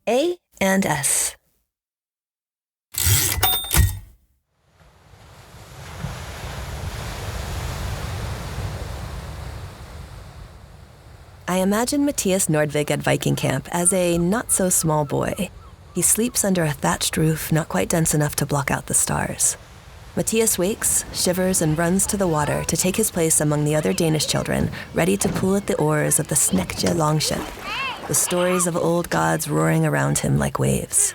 A and S. I imagine Mathias Nordvig at Viking camp as a not-so-small boy. He sleeps under a thatched roof not quite dense enough to block out the stars. Mathias wakes, shivers, and runs to the water to take his place among the other Danish children, ready to pull at the oars of the Snekje longship, the stories of old gods roaring around him like waves.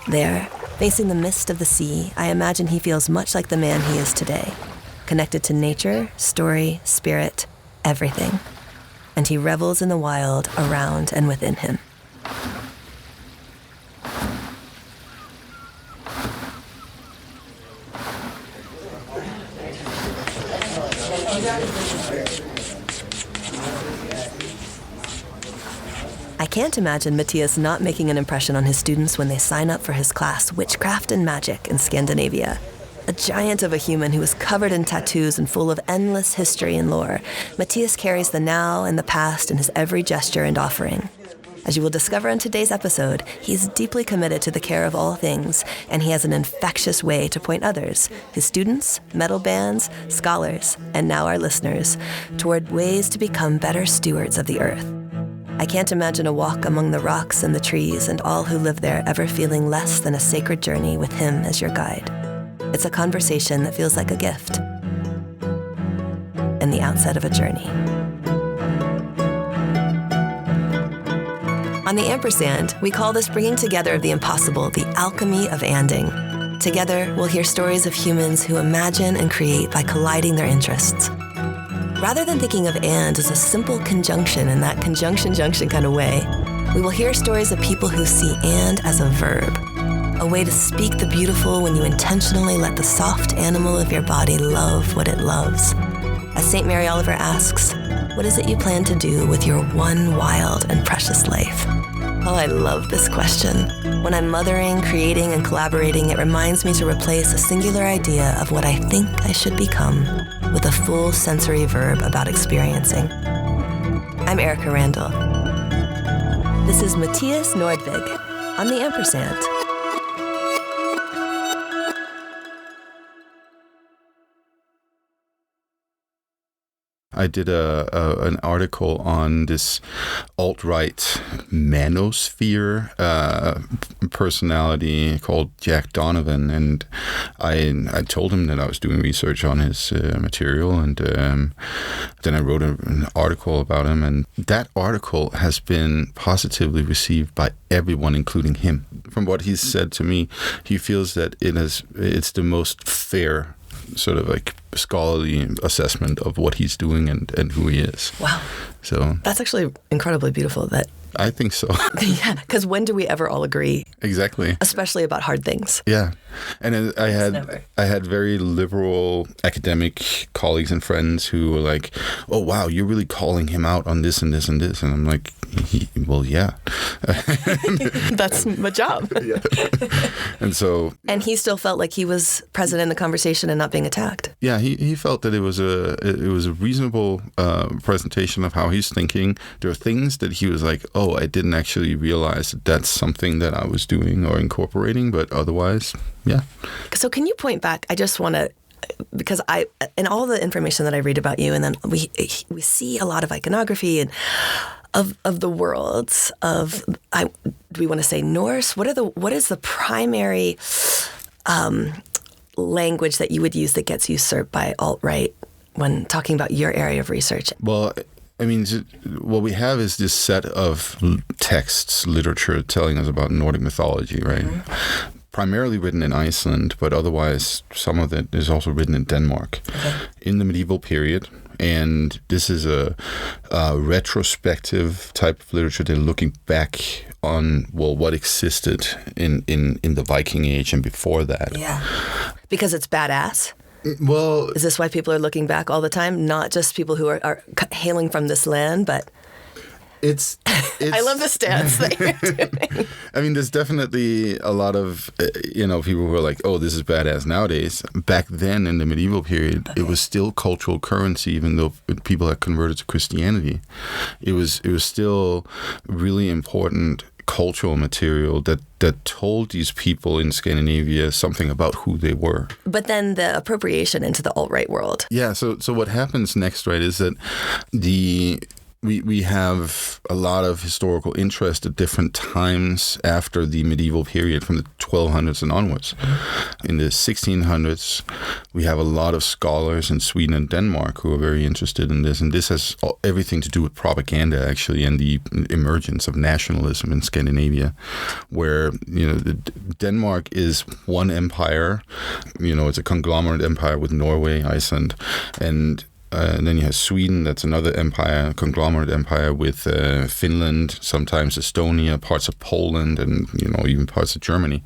There, facing the mist of the sea, I imagine he feels much like the man he is today, connected to nature, story, spirit, everything. And he revels in the wild around and within him. I can't imagine Mathias not making an impression on his students when they sign up for his class, Witchcraft and Magic in Scandinavia. A giant of a human who is covered in tattoos and full of endless history and lore, Mathias carries the now and the past in his every gesture and offering. As you will discover in today's episode, he's deeply committed to the care of all things, and he has an infectious way to point others, his students, metal bands, scholars, and now our listeners, toward ways to become better stewards of the earth. I can't imagine a walk among the rocks and the trees and all who live there ever feeling less than a sacred journey with him as your guide. It's a conversation that feels like a gift and the outset of a journey. On the Ampersand, we call this bringing together of the impossible the alchemy of anding. Together, we'll hear stories of humans who imagine and create by colliding their interests. Rather than thinking of and as a simple conjunction in that conjunction-junction kind of way, we will hear stories of people who see and as a verb, a way to speak the beautiful when you intentionally let the soft animal of your body love what it loves. As St. Mary Oliver asks, what is it you plan to do with your one wild and precious life? Oh, I love this question. When I'm mothering, creating, and collaborating, it reminds me to replace a singular idea of what I think I should become with a full sensory verb about experiencing. I'm Erika Randall. This is Mathias Nordvig on the Ampersand. I did an article on this alt-right manosphere personality called Jack Donovan, and I told him that I was doing research on his material, and then I wrote an article about him, and that article has been positively received by everyone, including him. From what he's said to me, he feels that it's the most fair sort of like scholarly assessment of what he's doing and who he is. Wow. So that's actually incredibly beautiful. That I think so. Yeah, because when do we ever all agree? Exactly. Especially about hard things. Yeah. And I had very liberal academic colleagues and friends who were like, oh, wow, you're really calling him out on this and this and this. And I'm like, well, yeah. That's my job. Yeah. And he still felt like he was present in the conversation and not being attacked. Yeah, he felt that it was a reasonable presentation of how he's thinking. There are things that he was like, oh, I didn't actually realize that that's something that I was doing or incorporating, but otherwise, yeah. So can you point back? I just want to, because in all the information that I read about you, and then we see a lot of iconography and of the worlds of, do we want to say Norse? What is the primary language that you would use that gets usurped by alt-right when talking about your area of research? Well, I mean, what we have is this set of texts, literature telling us about Nordic mythology, right? Mm-hmm. Primarily written in Iceland, but otherwise some of it is also written in Denmark in the medieval period. And this is a retrospective type of literature. They're looking back on, well, what existed in the Viking Age and before that. Yeah, because it's badass. Well, is this why people are looking back all the time? Not just people who are hailing from this land, but it's I love the stance that you're doing. I mean, there's definitely a lot of people who are like, oh, this is badass nowadays. Back then in the medieval period, it was still cultural currency, even though people had converted to Christianity. It was still really important cultural material that told these people in Scandinavia something about who they were. But then the appropriation into the alt-right world. Yeah, so what happens next, right, is that we have a lot of historical interest at different times after the medieval period, from the 1200s and onwards. In the 1600s, we have a lot of scholars in Sweden and Denmark who are very interested in this, and this has everything to do with propaganda, actually, and the emergence of nationalism in Scandinavia, where, Denmark is one empire, it's a conglomerate empire with Norway, Iceland, and then you have Sweden, that's another empire, conglomerate empire with Finland, sometimes Estonia, parts of Poland, and even parts of Germany,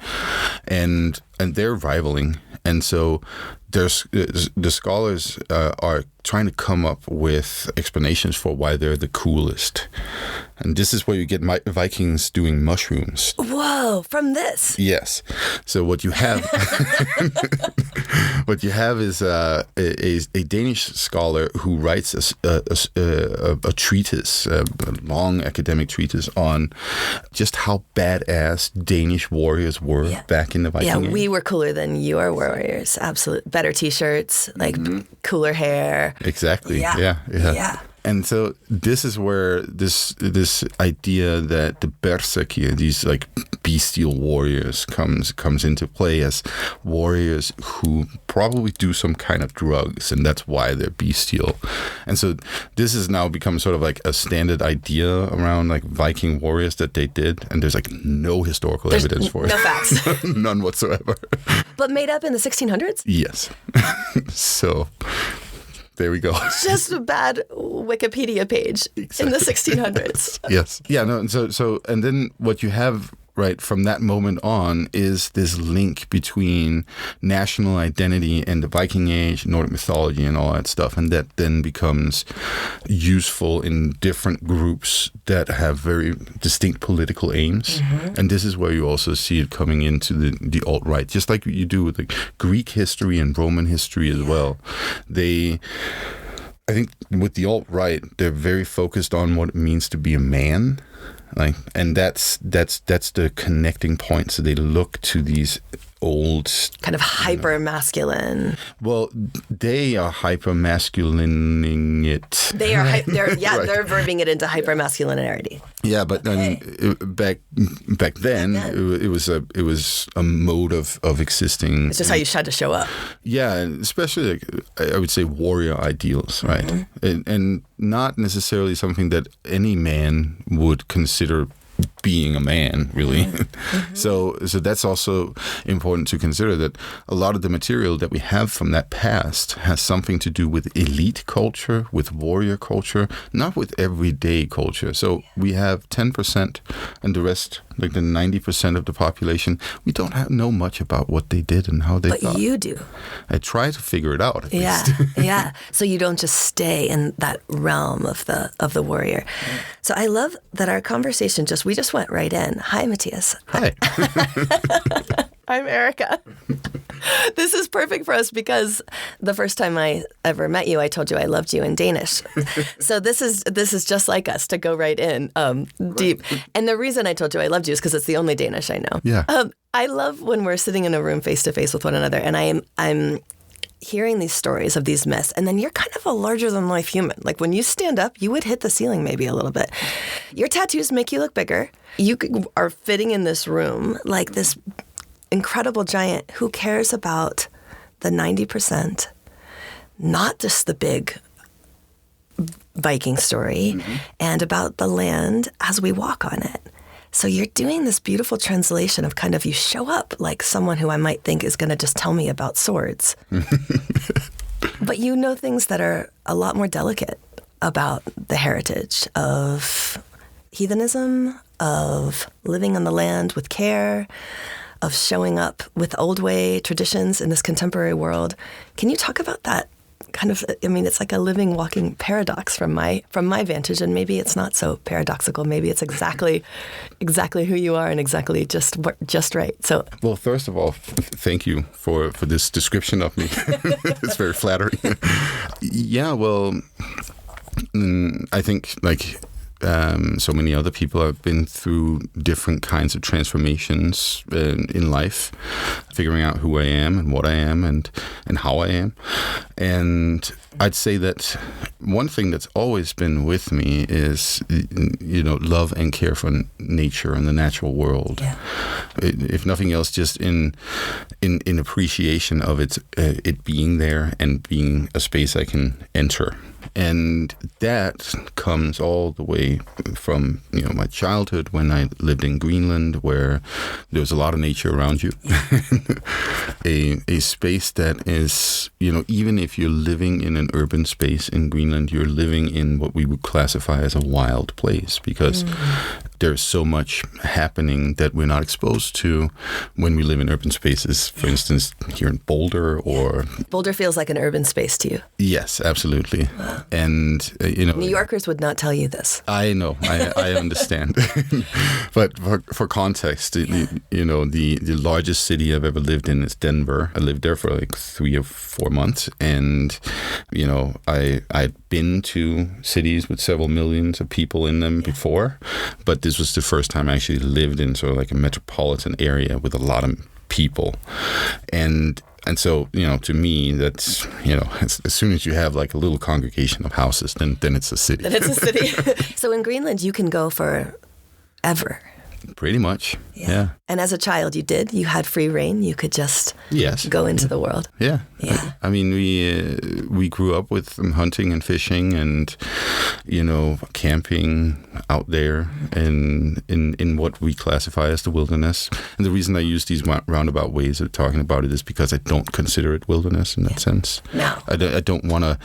and they're rivaling. And so the scholars are trying to come up with explanations for why they're the coolest. And this is where you get Vikings doing mushrooms. Whoa, from this? Yes. So what you have is a Danish scholar who writes a treatise, a long academic treatise on just how badass Danish warriors were back in the Viking Age. We were cooler than your warriors. Absolutely. Better T-shirts, like cooler hair. Exactly. Yeah. And so this is where this idea that the berserkir, these like bestial warriors, comes into play as warriors who probably do some kind of drugs, and that's why they're bestial. And so this has now become sort of like a standard idea around like Viking warriors that they did, and there's like no historical evidence for it. No facts. None whatsoever. But made up in the 1600s? Yes. So there we go. Just a bad Wikipedia page in the 1600s. Yes. Yeah. No. So, and then what you have right from that moment on is this link between national identity and the Viking Age, Nordic mythology, and all that stuff, and that then becomes useful in different groups that have very distinct political aims. Mm-hmm. And this is where you also see it coming into the alt-right, just like you do with like Greek history and Roman history as well. I think with the alt-right, they're very focused on what it means to be a man. And that's the connecting point. So they look to these old kind of hyper masculine. Well, they are hyper masculining it. They're they're verbing it into hyper masculinity. Yeah, but I mean, back then it was a mode of existing. It's just how you had to show up. Yeah, and especially I would say warrior ideals, right? Mm-hmm. And not necessarily something that any man would consider being a man, really. Mm-hmm. So that's also important to consider, that a lot of the material that we have from that past has something to do with elite culture, with warrior culture, not with everyday culture. So we have 10%, and the rest, like the 90% of the population, we don't know much about what they did and how they thought. But you do. I try to figure it out. At least. Yeah. So you don't just stay in that realm of the warrior. So I love that our conversation we just went right in. Hi, Mathias. Hi. I'm Erika. This is perfect for us because the first time I ever met you, I told you I loved you in Danish. So this is just like us to go right in deep. And the reason I told you I loved you is because it's the only Danish I know. Yeah. I love when we're sitting in a room face to face with one another, and I'm hearing these stories of these myths, and then you're kind of a larger-than-life human. Like, when you stand up, you would hit the ceiling maybe a little bit. Your tattoos make you look bigger. You are fitting in this room like this incredible giant who cares about the 90%, not just the big Viking story, and about the land as we walk on it. So you're doing this beautiful translation of kind of, you show up like someone who I might think is going to just tell me about swords. But you know things that are a lot more delicate about the heritage of heathenism, of living on the land with care, of showing up with old way traditions in this contemporary world. Can you talk about that? Kind of, I mean, it's like a living, walking paradox from my vantage, and maybe it's not so paradoxical. Maybe it's exactly who you are and exactly just right. So, well, first of all, thank you for this description of me. It's very flattering. Yeah, well, I think like so many other people, I've been through different kinds of transformations in life, figuring out who I am and what I am and how I am. And I'd say that one thing that's always been with me is, love and care for nature and the natural world. Yeah. If nothing else, just in appreciation of it being there and being a space I can enter. And that comes all the way from, my childhood when I lived in Greenland, where there was a lot of nature around you. a space that is, even if you're living in an urban space in Greenland, you're living in what we would classify as a wild place, because there's so much happening that we're not exposed to when we live in urban spaces. For instance, here in Boulder, or... Boulder feels like an urban space to you. Yes, absolutely. And, New Yorkers would not tell you this. I know, I understand. But for context, the largest city I've ever lived in is Denver. I lived there for like 3 or 4 months. And, I'd been to cities with several millions of people in them before. But this was the first time I actually lived in sort of like a metropolitan area with a lot of people. And so, to me, that's, as soon as you have like a little congregation of houses, then it's a city. Then it's a city. So in Greenland, you can go forever. Pretty much, yeah. And as a child, you had free reign. You could just go into the world. Yeah. I mean, we grew up with hunting and fishing and, camping out there in what we classify as the wilderness. And the reason I use these roundabout ways of talking about it is because I don't consider it wilderness in that sense. No. I don't want to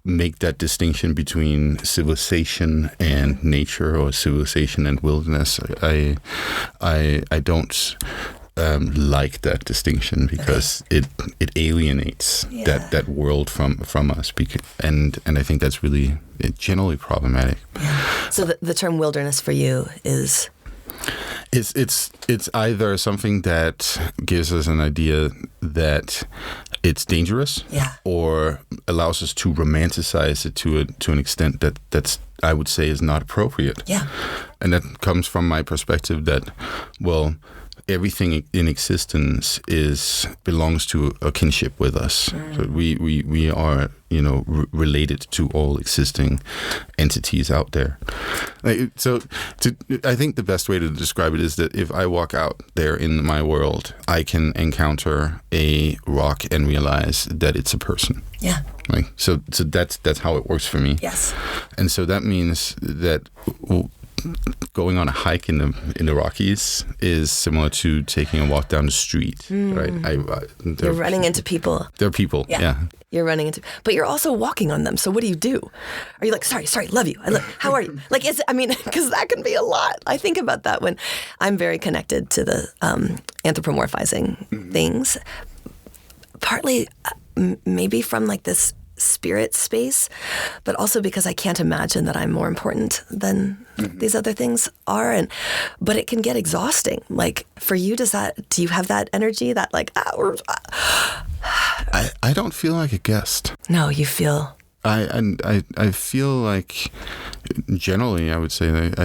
make that distinction between civilization and nature, or civilization and wilderness. I don't like that distinction, because it alienates that world from us, and I think that's really generally problematic. Yeah. So the term wilderness for you is... It's either something that gives us an idea that it's dangerous, or allows us to romanticize it to an extent that's, I would say, is not appropriate. Yeah. And that comes from my perspective that, well, everything in existence belongs to a kinship with us. So we are, related to all existing entities out there. I think the best way to describe it is that if I walk out there in my world, I can encounter a rock and realize that it's a person. Yeah. Right. So that's how it works for me. Yes. And so that means that going on a hike in the Rockies is similar to taking a walk down the street, right? You're running into people. They're people, yeah. You're running into, but you're also walking on them. So what do? Are you like, sorry, love you. How are you? Like, because that can be a lot. I think about that when I'm very connected to the anthropomorphizing things, partly maybe from like this spirit space, but also because I can't imagine that I'm more important than these other things are. But it can get exhausting. Like for you, do you have that energy that like, I don't feel like a guest. No, you feel... I feel like, generally, I would say that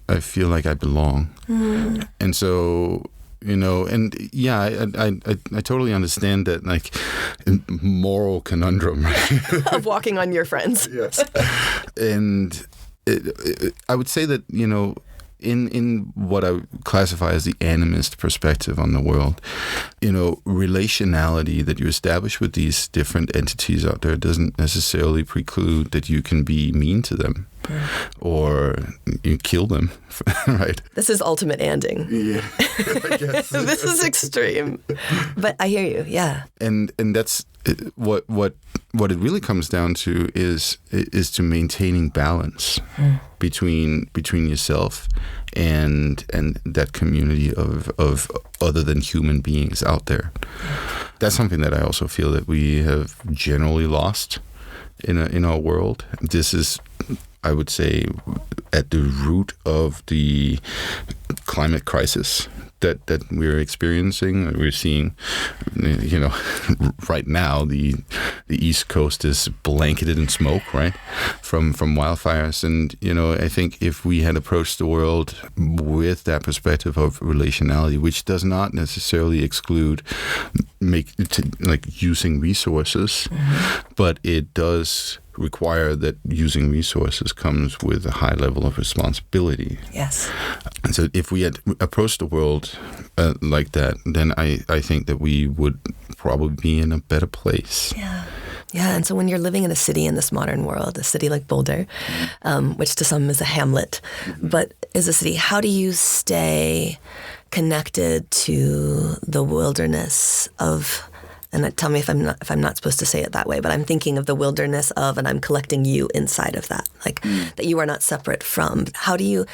I feel like I belong. And so... and I totally understand that, like, moral conundrum, right? Of walking on your friends. Yes. And I would say that, in what I classify as the animist perspective on the world, relationality that you establish with these different entities out there doesn't necessarily preclude that you can be mean to them or you kill them, right? This is ultimate anding. Yeah, I guess. This is extreme. But I hear you, yeah. And that's what it really comes down to is to maintaining balance between yourself and that community of other than human beings out there. That's something that I also feel that we have generally lost in our world. This is, I would say, at the root of the climate crisis that we're experiencing. We're seeing, right now the East Coast is blanketed in smoke, right, from wildfires. And I think if we had approached the world with that perspective of relationality, which does not necessarily exclude using resources, but it does require that using resources comes with a high level of responsibility. Yes. And so if we had approached the world like that, then I think that we would probably be in a better place. Yeah. Yeah, and so when you're living in a city in this modern world, a city like Boulder, which to some is a hamlet, but is a city, how do you stay connected to the wilderness of, and tell me if I'm not supposed to say it that way, but I'm thinking of the wilderness of, and I'm collecting you inside of that, that you are not separate from. How do you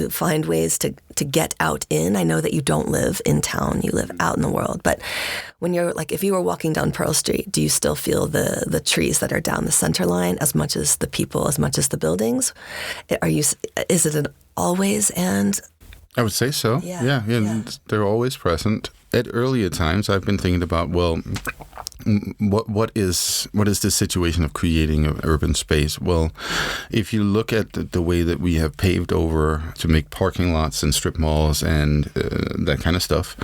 find ways to get out in? I know that you don't live in town, you live out in the world, but when you're if you were walking down Pearl Street, do you still feel the trees that are down the center line as much as the people, as much as the buildings? Is it an always and? I would say so. Yeah. They're always present. At earlier times, I've been thinking about, what is the situation of creating an urban space? Well, if you look at the way that we have paved over to make parking lots and strip malls and that kind of stuff,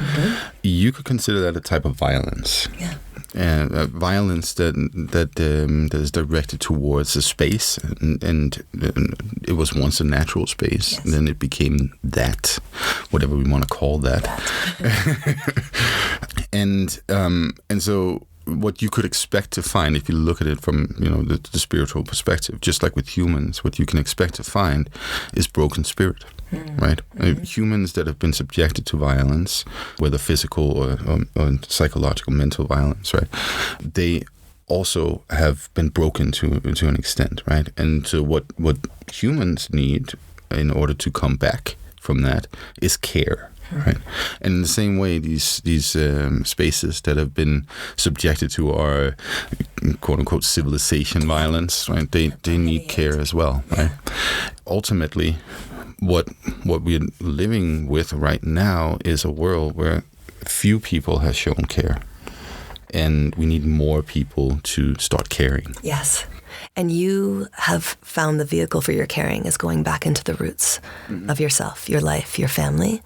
you could consider that a type of violence. Yeah. Violence that is directed towards a space, and it was once a natural space. Yes. And then it became that, whatever we want to call that. And so what you could expect to find, if you look at it from the spiritual perspective, just like with humans, what you can expect to find is broken spirit. Right? Humans that have been subjected to violence, whether physical or psychological, mental violence, right? They also have been broken to an extent, right? And so what humans need in order to come back from that is care. Right, and in the same way, these spaces that have been subjected to our quote unquote civilization violence, right? They need care as well, right? Ultimately, what we're living with right now is a world where few people have shown care, and we need more people to start caring. Yes. And you have found the vehicle for your caring is going back into the roots of yourself, your life, your family.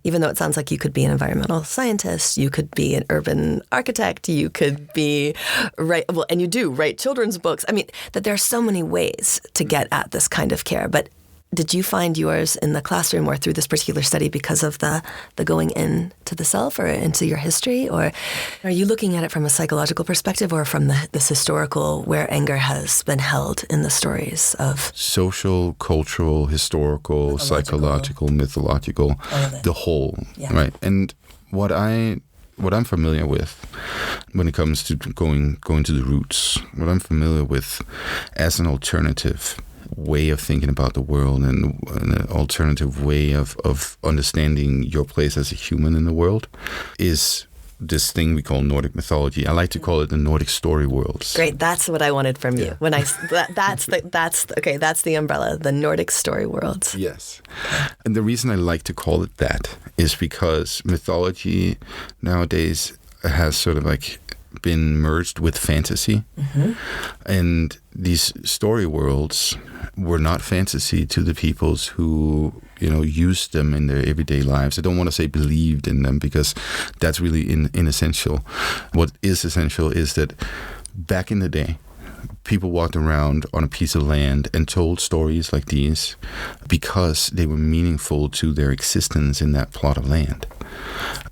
Even though it sounds like you could be an environmental scientist, you could be an urban architect, you could be and you do write children's books. I mean, that there are so many ways to get at this kind of care. But did you find yours in the classroom or through this particular study because of the going into the self or into your history? Or are you looking at it from a psychological perspective or from this historical where anger has been held in the stories of? Social, cultural, historical, psychological, mythological, the whole, right? And what I'm familiar with when it comes to going to the roots, what I'm familiar with as an alternative way of thinking about the world and an alternative way of understanding your place as a human in the world is this thing we call Nordic mythology. I like to call it the Nordic story worlds. Great, that's what I wanted from you. When that's the umbrella, the Nordic story worlds. Yes, and the reason I like to call it that is because mythology nowadays has sort of been merged with fantasy, and these story worlds were not fantasy to the peoples who used them in their everyday lives. I don't want to say believed in them because that's really inessential. What is essential is that back in the day, people walked around on a piece of land and told stories like these because they were meaningful to their existence in that plot of land.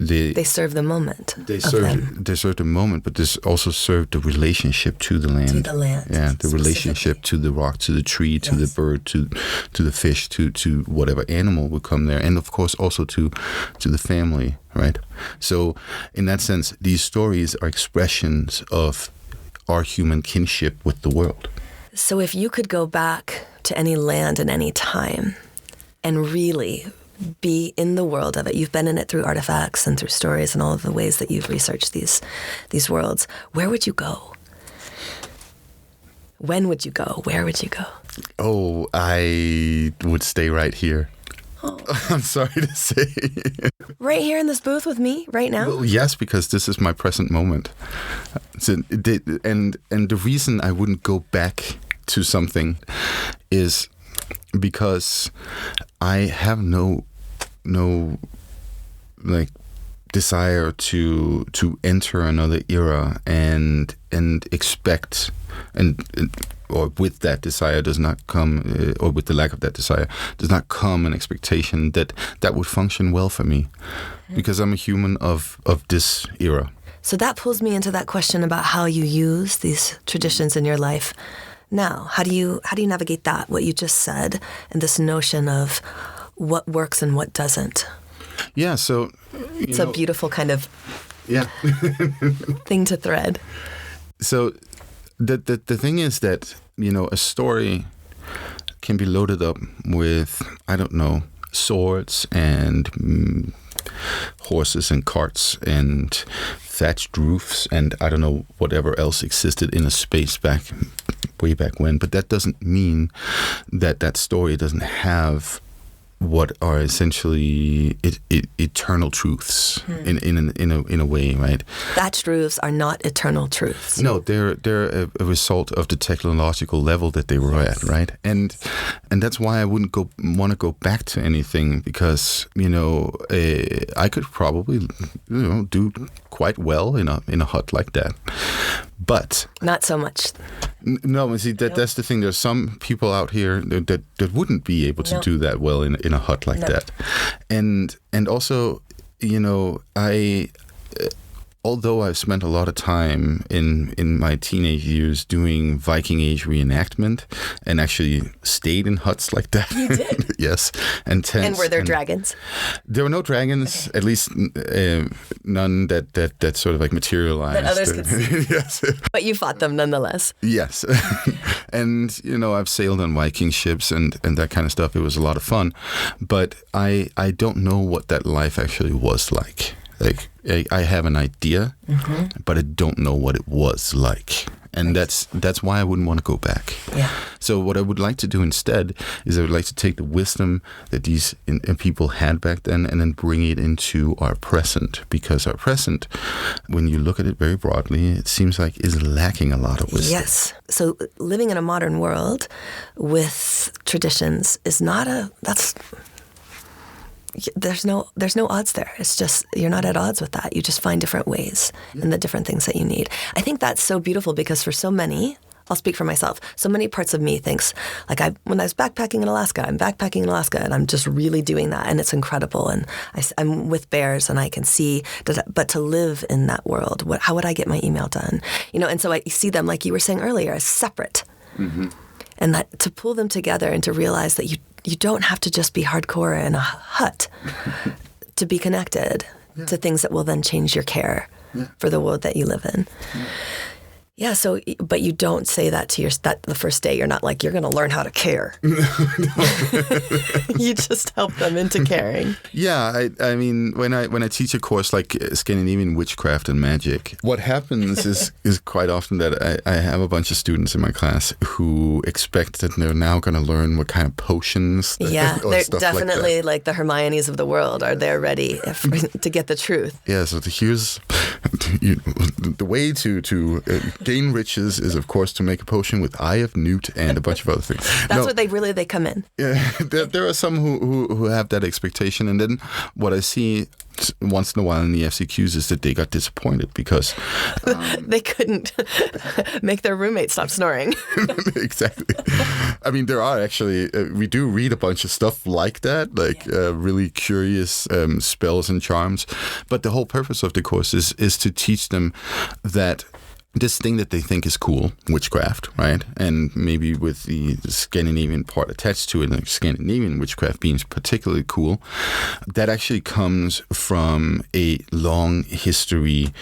They serve the moment. They serve the moment, but this also served the relationship to the land. To the land. Yeah, the relationship to the rock, to the tree, to the bird, to the fish, to whatever animal would come there, and of course also to the family, right? So in that sense, these stories are expressions of our human kinship with the world. So if you could go back to any land in any time and really be in the world of it, you've been in it through artifacts and through stories and all of the ways that you've researched these worlds, where would you go? When would you go? Where would you go? Oh, I would stay right here. Oh. I'm sorry to say. Right here in this booth with me, right now? Well, yes, because this is my present moment. So, and the reason I wouldn't go back to something is because I have no like desire to enter another era and expect or with that desire does not come, or with the lack of that desire does not come an expectation that would function well for me, because I'm a human of this era. So that pulls me into that question about how you use these traditions in your life now. How do you navigate that, what you just said, and this notion of what works and what doesn't? Yeah, so it's a beautiful kind of thing to thread. So the thing is that, a story can be loaded up with, I don't know, swords and horses and carts and thatched roofs and I don't know whatever else existed in a space way back when. But that doesn't mean that story doesn't have what are essentially eternal truths in a way, right? Thatched roofs are not eternal truths. No, they're a result of the technological level that they were at, right? And that's why I wouldn't want to go back to anything, because I could probably do quite well in a hut like that, but not so much. No, see that's the thing. There's some people out here that wouldn't be able to do that well in a hut like that, and also, although I've spent a lot of time in my teenage years doing Viking Age reenactment and actually stayed in huts like that. You did? Yes. And tents. And were there dragons? There were no dragons, at least none that sort of like materialized. That others could see. Yes. But you fought them nonetheless. Yes. And, I've sailed on Viking ships and that kind of stuff. It was a lot of fun. But I don't know what that life actually was like. Like, I have an idea, but I don't know what it was like. And that's why I wouldn't want to go back. Yeah. So what I would like to do instead is I would like to take the wisdom that these people had back then and then bring it into our present. Because our present, when you look at it very broadly, it seems like is lacking a lot of wisdom. Yes. So living in a modern world with traditions is there's no odds there. It's just, you're not at odds with that. You just find different ways and the different things that you need. I think that's so beautiful, because for so many, I'll speak for myself, so many parts of me thinks, like when I was backpacking in Alaska, I'm backpacking in Alaska and I'm just really doing that and it's incredible. And I'm with bears and I can see, but to live in that world, how would I get my email done? And so I see them, like you were saying earlier, as separate. Mm-hmm. And that to pull them together and to realize that you don't have to just be hardcore in a hut to be connected to things that will then change your care for the world that you live in. Yeah, so, but you don't say that to the first day. You're not like, you're going to learn how to care. You just help them into caring. Yeah, I mean, when I teach a course like Scandinavian witchcraft and magic, what happens is quite often that I have a bunch of students in my class who expect that they're now going to learn what kind of potions. Yeah, they're definitely like the Hermiones of the world. Are they ready to get the truth? Yeah, so here's the way to gain riches is, of course, to make a potion with Eye of Newt and a bunch of other things. That's what they come in. Yeah, there are some who have that expectation, and then what I see once in a while in the FCQs is that they got disappointed because they couldn't make their roommate stop snoring. Exactly. I mean, there are actually we do read a bunch of stuff like that, like really curious spells and charms. But the whole purpose of the course is to teach them that this thing that they think is cool, witchcraft, right? And maybe with the Scandinavian part attached to it, like Scandinavian witchcraft being particularly cool, that actually comes from a long history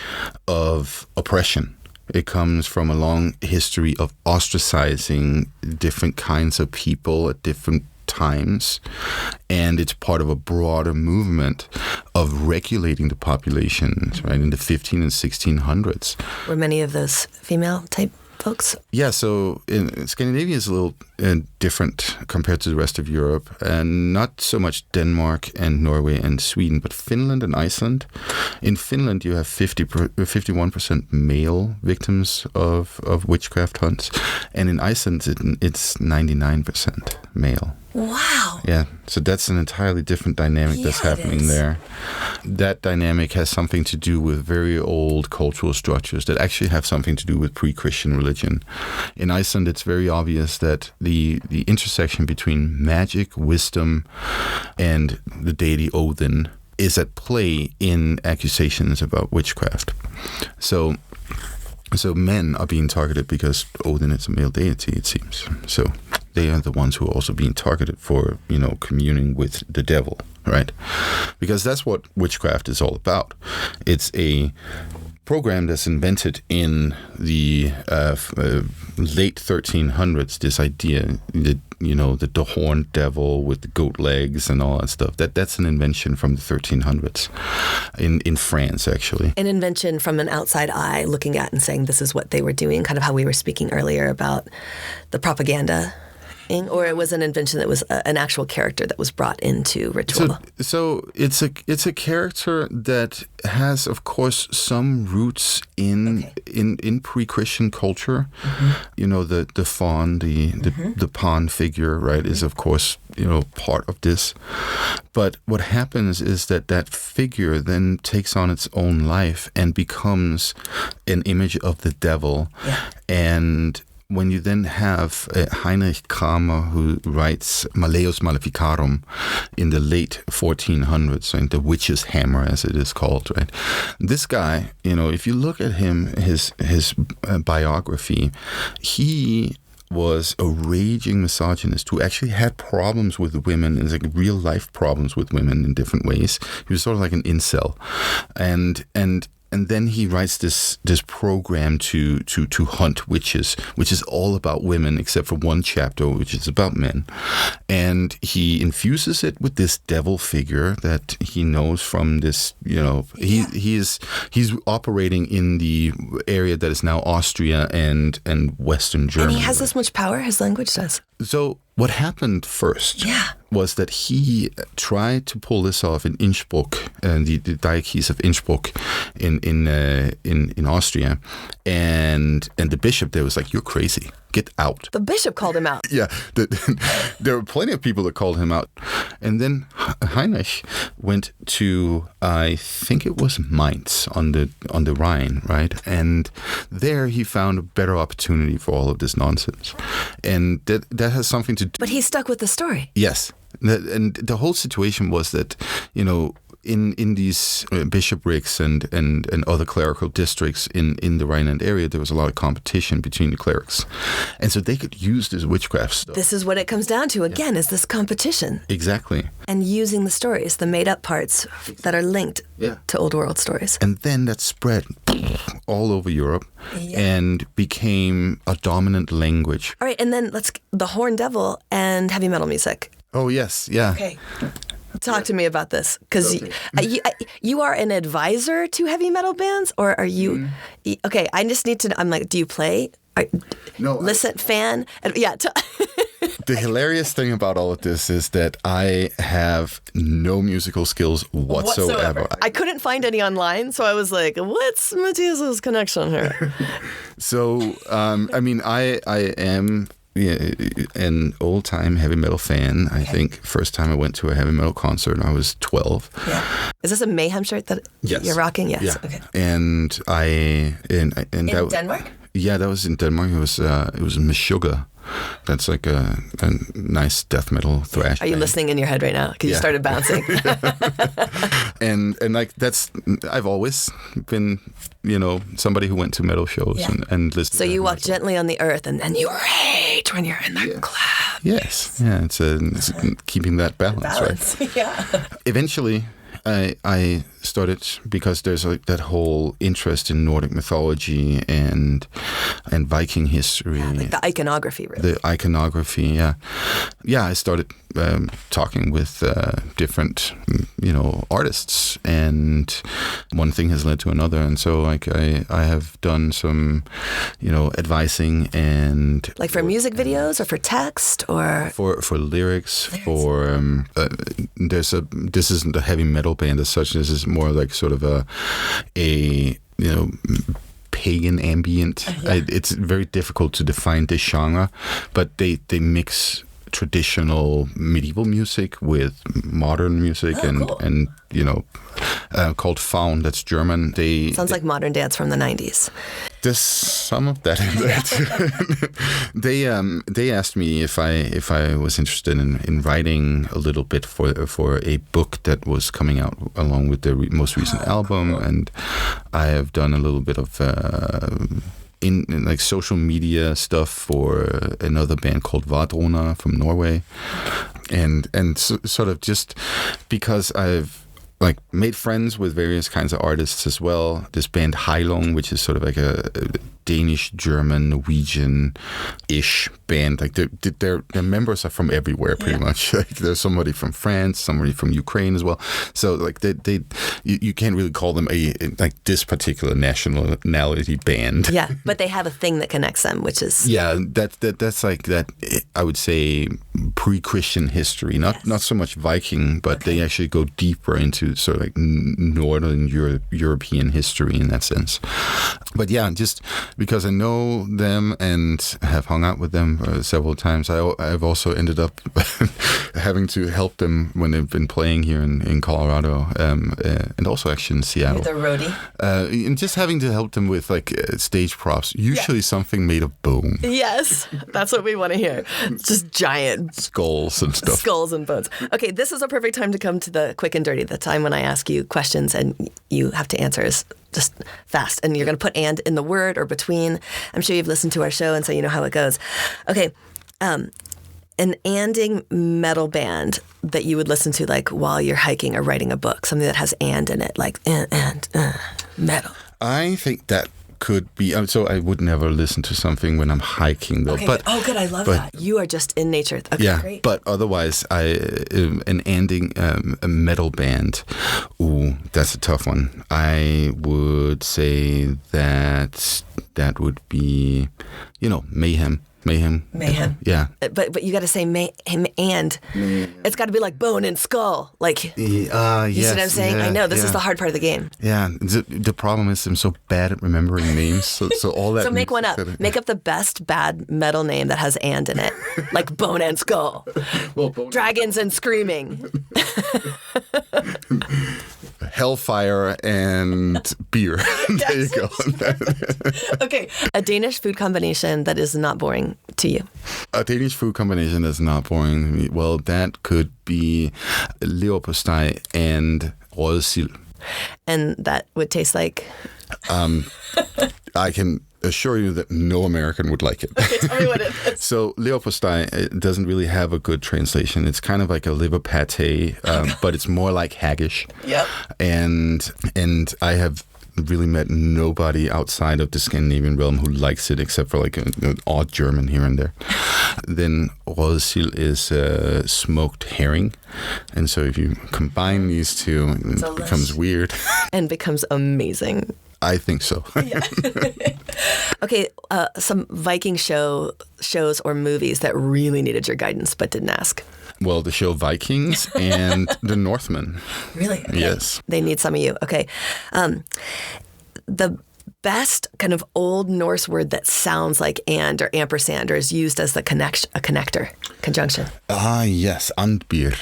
of oppression. It comes from a long history of ostracizing different kinds of people at different times, and it's part of a broader movement of regulating the populations, right, in the 15 and 1600s. Were many of those female type folks? Yeah, so in Scandinavia is a little different compared to the rest of Europe, and not so much Denmark and Norway and Sweden, but Finland and Iceland. In Finland, you have 51% male victims of witchcraft hunts, and in Iceland, it's 99% male. Wow. Yeah, so that's an entirely different dynamic that's happening there. That dynamic has something to do with very old cultural structures that actually have something to do with pre-Christian religion. In Iceland, it's very obvious that the intersection between magic, wisdom, and the deity Odin is at play in accusations about witchcraft. So men are being targeted because Odin is a male deity, it seems. So they are the ones who are also being targeted for, communing with the devil, right? Because that's what witchcraft is all about. It's a program that's invented in the late 1300s, this idea that, the horned devil with the goat legs and all that stuff. That's an invention from the 1300s in France, actually. An invention from an outside eye looking at and saying this is what they were doing, kind of how we were speaking earlier about the propaganda. Or it was an invention that was an actual character that was brought into ritual. So it's a character that has, of course, some roots in pre-Christian culture. Mm-hmm. The faun, the Pan figure, right, is of course part of this. But what happens is that figure then takes on its own life and becomes an image of the devil, and when you then have Heinrich Kramer, who writes Malleus Maleficarum in the late 1400s, and the witch's hammer, as it is called, right? This guy, if you look at him, his biography, he was a raging misogynist who actually had problems with women, and like real life problems with women in different ways. He was sort of like an incel, and then he writes this program to hunt witches, which is all about women, except for one chapter, which is about men. And he infuses it with this devil figure that he knows from this, he's operating in the area that is now Austria and Western Germany. And he has this much power, his language does. So what happened first was that he tried to pull this off in Innsbruck, the Diocese of Innsbruck in Austria, and the bishop there was like, "You're crazy, get out." The bishop called him out. Yeah, there were plenty of people that called him out, and then Heinrich went to, I think it was Mainz on the Rhine, right? And there he found a better opportunity for all of this nonsense, and that has something to do. But he stuck with the story. Yes. And the whole situation was that, in these bishoprics and other clerical districts in the Rhineland area, there was a lot of competition between the clerics. And so they could use this witchcraft stuff. This is what it comes down to, again, is this competition. Exactly. And using the stories, the made-up parts that are linked to Old World stories. And then that spread all over Europe and became a dominant language. All right, and then the Horned Devil and heavy metal music. Oh, yes, yeah. Okay. Talk to me about this, because you are an advisor to heavy metal bands, or are you? Okay, I just need to know. I'm like, do you play? No. Listen, fan? Yeah. The hilarious thing about all of this is that I have no musical skills whatsoever. I couldn't find any online, so I was like, what's Mathias's connection here? So, I am an old-time heavy metal fan. I think first time I went to a heavy metal concert, I was 12. Yeah. Is this a Mayhem shirt that you're rocking? Yes. Yeah. Okay. And in Denmark? Yeah, that was in Denmark. It was Meshuggah. That's like a nice death metal thrash. Are you listening in your head right now? Because you started bouncing. and like I've always been, somebody who went to metal shows and listened. So you walk gently on the earth, and then you rage when you're in the club. Yes, yeah, it's keeping that balance, right? Yeah. Eventually, I started because there's that whole interest in Nordic mythology and Viking history. Yeah, like the iconography, really. The iconography, yeah. Yeah, I started talking with different, artists, and one thing has led to another. And so, like, I have done some, advising and... Like for music videos or for text or... For lyrics, for... this isn't a heavy metal band as such. This is more like sort of a pagan ambient. It's very difficult to define this genre, but they mix traditional medieval music with modern music, cool. and called Faun. That's German. Sounds like modern dance from the 90s. There's some of that in there too. They asked me if I was interested in writing a little bit for a book that was coming out along with their most recent album, and I have done a little bit of in like social media stuff for another band called Vadrona from Norway, and sort of just because I've like made friends with various kinds of artists as well. This band Heilung, which is sort of like a Danish, German, Norwegian-ish band. Like their members are from everywhere, pretty much. Like there's somebody from France, somebody from Ukraine as well. So like you can't really call them a like this particular nationality band. Yeah, but they have a thing that connects them, which is that's like that. I would say pre-Christian history, not so much Viking, but they actually go deeper into sort of like Northern European history in that sense. But yeah, just because I know them and have hung out with them several times, I've also ended up having to help them when they've been playing here in Colorado, and also actually in Seattle. With a roadie? And just having to help them with like stage props, usually something made of bone. Yes, that's what we want to hear. Just giant skulls and stuff. Skulls and bones. Okay, this is a perfect time to come to the quick and dirty, the time when I ask you questions and you have to answer just fast. And you're going to put "and" in the word or between. I'm sure you've listened to our show, and so you know how it goes. Okay, an anding metal band that you would listen to like while you're hiking or writing a book, something that has "and" in it, like and metal. I think that could be. So I would never listen to something when I'm hiking, though. Okay, but good. I love that. You are just in nature. Okay, yeah, great. But otherwise, an ending a metal band. Ooh, that's a tough one. I would say that would be, Mayhem. Yeah. But you got to say him and it's got to be like bone and skull. Like, you see what I'm saying? I know this is the hard part of the game. Yeah. The problem is I'm so bad at remembering names. So all that. So make one up. Make up the best bad metal name that has "and" in it, like bone and skull. Well, dragons and screaming. Hellfire and beer. There you go. Okay. A Danish food combination that is not boring to you. A Danish food combination that's not boring to me. Well, that could be leverpostej and røget sild. And that would taste like? I can assure you that no American would like it. Okay, tell me what it is. So leverpostej doesn't really have a good translation. It's kind of like a liver pate, but it's more like haggis. Yep. And I have really met nobody outside of the Scandinavian realm who likes it, except for like an odd German here and there. Then røget sild is smoked herring. And so if you combine these two, it becomes weird. And becomes amazing. I think so. Yeah. Okay, some Viking shows or movies that really needed your guidance but didn't ask. Well, the show Vikings and The Northmen. Really? Okay. Yes. They need some of you. Okay. The best kind of Old Norse word that sounds like "and" or ampersand or is used as a connector, conjunction. Yes, andbyr.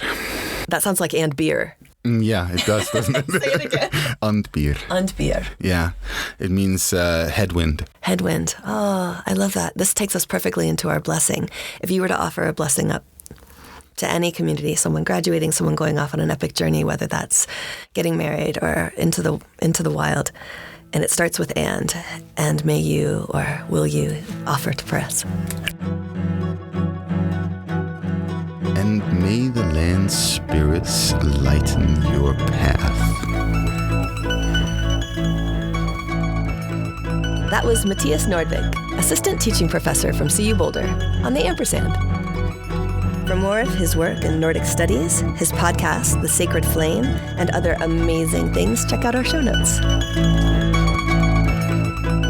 That sounds like "and beer." Yeah, it does, doesn't it? Say it again. Andbyr. Andbyr. Yeah, it means headwind. Headwind. Oh, I love that. This takes us perfectly into our blessing. If you were to offer a blessing up to any community, someone graduating, someone going off on an epic journey, whether that's getting married or into the wild, and it starts with and may you or will you offer to press? And may the land spirits lighten your path. That was Mathias Nordvig, assistant teaching professor from CU Boulder, on the Ampersand. For more of his work in Nordic studies, his podcast, The Sacred Flame, and other amazing things, check out our show notes.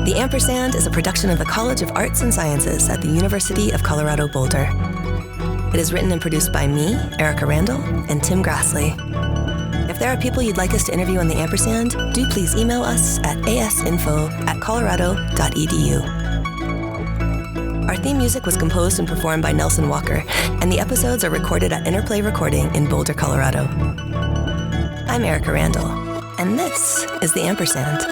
The Ampersand is a production of the College of Arts and Sciences at the University of Colorado Boulder. It is written and produced by me, Erika Randall, and Tim Grassley. If there are people you'd like us to interview on the Ampersand, do please email us at asinfo@colorado.edu. Our theme music was composed and performed by Nelson Walker, and the episodes are recorded at Interplay Recording in Boulder, Colorado. I'm Erika Randall, and this is the Ampersand.